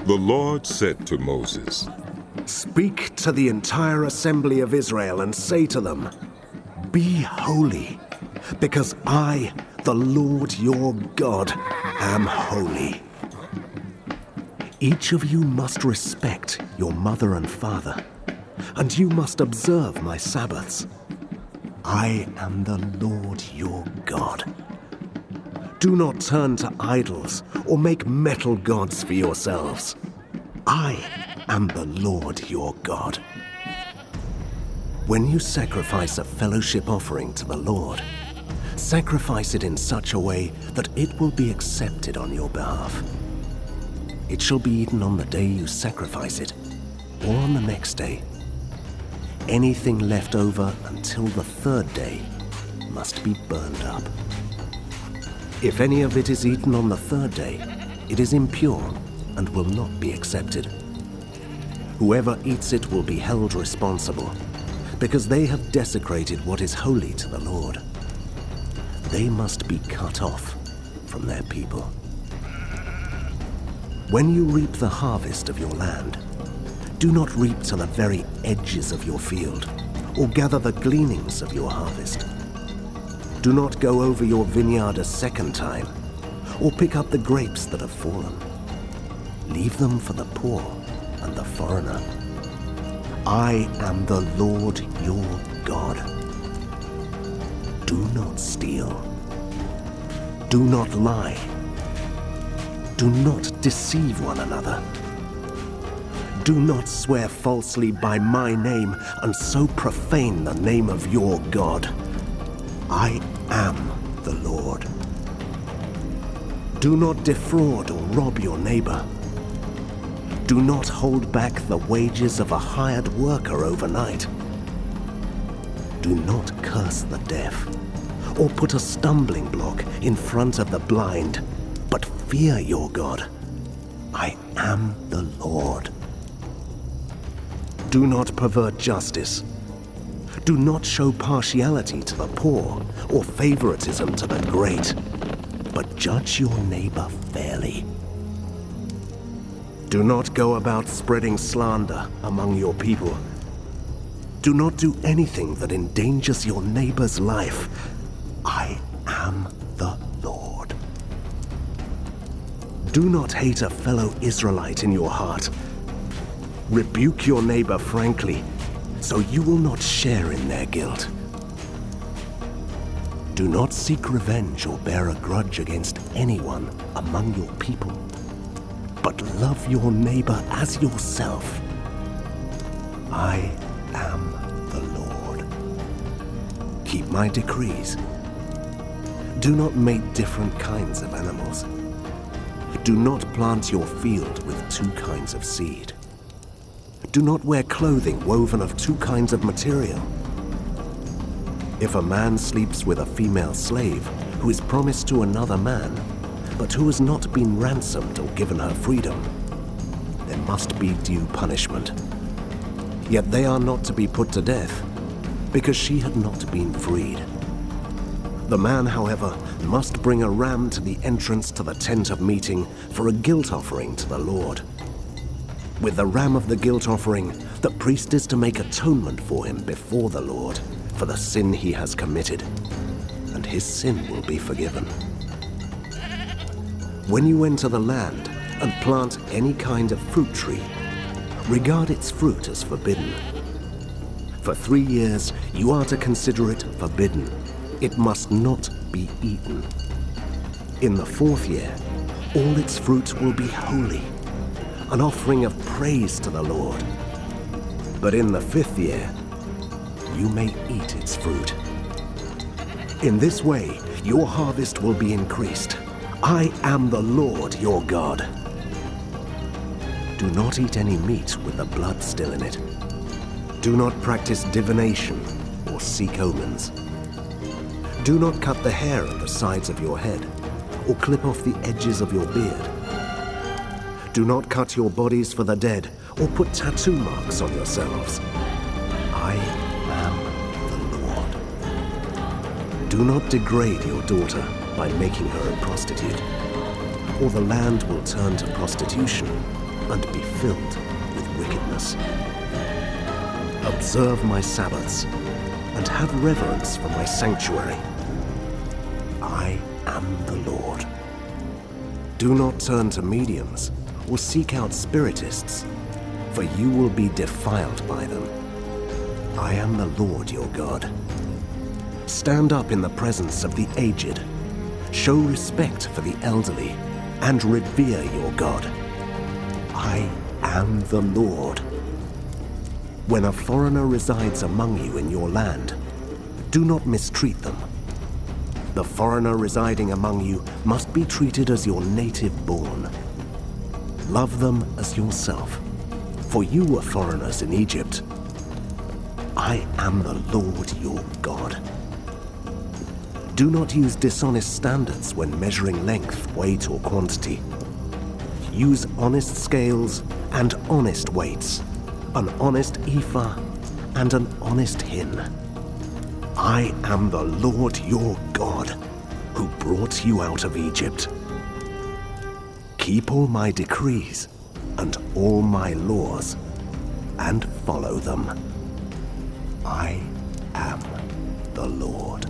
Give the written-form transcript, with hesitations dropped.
The Lord said to Moses, "Speak to the entire assembly of Israel and say to them, 'Be holy, because I, the Lord your God, am holy. Each of you must respect your mother and father, and you must observe my Sabbaths. I am the Lord your God. Do not turn to idols or make metal gods for yourselves. I am the Lord your God. When you sacrifice a fellowship offering to the Lord, sacrifice it in such a way that it will be accepted on your behalf. It shall be eaten on the day you sacrifice it, or on the next day. Anything left over until the third day must be burned up. If any of it is eaten on the third day, it is impure and will not be accepted. Whoever eats it will be held responsible, because they have desecrated what is holy to the Lord. They must be cut off from their people. When you reap the harvest of your land, do not reap to the very edges of your field, or gather the gleanings of your harvest. Do not go over your vineyard a second time, or pick up the grapes that have fallen. Leave them for the poor and the foreigner. I am the Lord your God. Do not steal. Do not lie. Do not deceive one another. Do not swear falsely by my name and so profane the name of your God. I am the Lord. Do not defraud or rob your neighbor. Do not hold back the wages of a hired worker overnight. Do not curse the deaf, or put a stumbling block in front of the blind, but fear your God. I am the Lord. Do not pervert justice. Do not show partiality to the poor or favoritism to the great, but judge your neighbor fairly. Do not go about spreading slander among your people. Do not do anything that endangers your neighbor's life. I am the Lord. Do not hate a fellow Israelite in your heart. Rebuke your neighbor frankly, so you will not share in their guilt. Do not seek revenge or bear a grudge against anyone among your people, but love your neighbor as yourself. I am the Lord. Keep my decrees. Do not mate different kinds of animals. Do not plant your field with two kinds of seed. Do not wear clothing woven of two kinds of material. If a man sleeps with a female slave who is promised to another man, but who has not been ransomed or given her freedom, there must be due punishment. Yet they are not to be put to death, because she had not been freed. The man, however, must bring a ram to the entrance to the tent of meeting for a guilt offering to the Lord. With the ram of the guilt offering, the priest is to make atonement for him before the Lord for the sin he has committed, and his sin will be forgiven. When you enter the land and plant any kind of fruit tree, regard its fruit as forbidden. For 3 years you are to consider it forbidden. It must not be eaten. In the 4th year, all its fruit will be holy, an offering of praise to the Lord. But in the 5th year, you may eat its fruit. In this way, your harvest will be increased. I am the Lord your God. Do not eat any meat with the blood still in it. Do not practice divination or seek omens. Do not cut the hair at the sides of your head or clip off the edges of your beard. Do not cut your bodies for the dead or put tattoo marks on yourselves. I am the Lord. Do not degrade your daughter by making her a prostitute, or the land will turn to prostitution and be filled with wickedness. Observe my Sabbaths and have reverence for my sanctuary. I am the Lord. Do not turn to mediums or seek out spiritists, for you will be defiled by them. I am the Lord your God. Stand up in the presence of the aged. Show respect for the elderly and revere your God. I am the Lord. When a foreigner resides among you in your land, do not mistreat them. The foreigner residing among you must be treated as your native born. Love them as yourself, for you were foreigners in Egypt. I am the Lord your God. Do not use dishonest standards when measuring length, weight, or quantity. Use honest scales and honest weights, an honest ephah and an honest hin. I am the Lord your God, who brought you out of Egypt. Keep all my decrees and all my laws, and follow them. I am the Lord.